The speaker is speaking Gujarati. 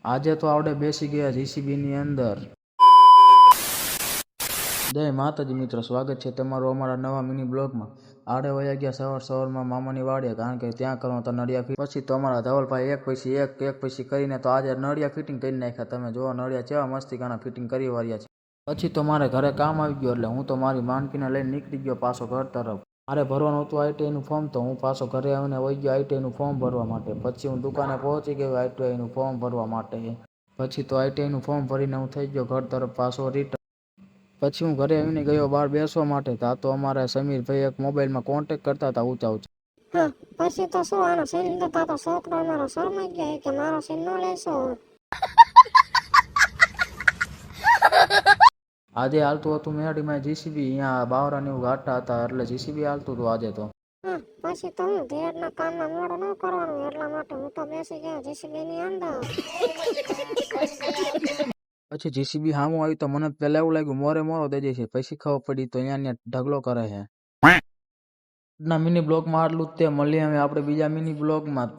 આજે તો આપણે બેસી ગયા જીસીબીની અંદર. જય માતાજી મિત્રો, સ્વાગત છે તમારું અમારા નવા મિની બ્લોગમાં. આડે વયા ગયા સવારમાં મામાની વાડીએ, કારણ કે ત્યાં કરવાનું તો નળિયા ફિટ. પછી તો અમારા ધવલભાઈ એક પછી કરીને તો આજે નળિયા ફિટિંગ કરી નાખ્યા. તમે જો નળિયા કેવા મસ્તી ગાના ફિટિંગ કરી વાળ્યા છે. પછી તો મારે ઘરે કામ આવી ગયો, એટલે હું તો મારી માનકીને લઈને નીકળી ગયો પાછો ઘર તરફ. મારે ભરવાનું હતું આઈટીઆઈનું ફોર્મ, તો હું પાછો ઘરે આવીને વહી ગયો આઈટીઆઈનું ફોર્મ ભરવા માટે. પછી હું દુકાને પહોંચી ગયો આઈટીઆઈનું ફોર્મ ભરવા માટે. પછી તો આઈટીઆઈનું ફોર્મ ભરીને હું થઈ ગયો ઘર તરફ પાછો રિટર્ન. પછી હું ઘરે આવીને ગયો બહાર બેસવા માટે. તા તો અમારા સમીરભાઈ એક મોબાઈલમાં કોન્ટેક્ટ કરતા હતા ઊંચા ઊંચા. હા, પછી તો શું આનો સીન લીધો તો છોકરો અમારો શરમાઈ ગયો કે મારો સીન ન લેશો. આજે હાલતું હતું મેડીમાં જીસીબી, અહીંયા બાવરાને એવું ગાંઠતા હતા, એટલે જીસીબી હાલતું હતું આજે તો. હા, પછી તો હું ધીરજના કામમાં મોડું ન કરવાનું એટલા માટે હું તો બેસી ગયો જીસીબીની અંદર. પછી જીસીબી સામું આવ્યું તો મને પહેલા એવું લાગ્યું મોરો દઈ જશે. પછી ખબર પડી તો અહીંયા ઢગલો કરે છે. ના મિની બ્લોગમાં આટલું જ તે. મળીએ હવે આપણે બીજા મિની બ્લોગમાં.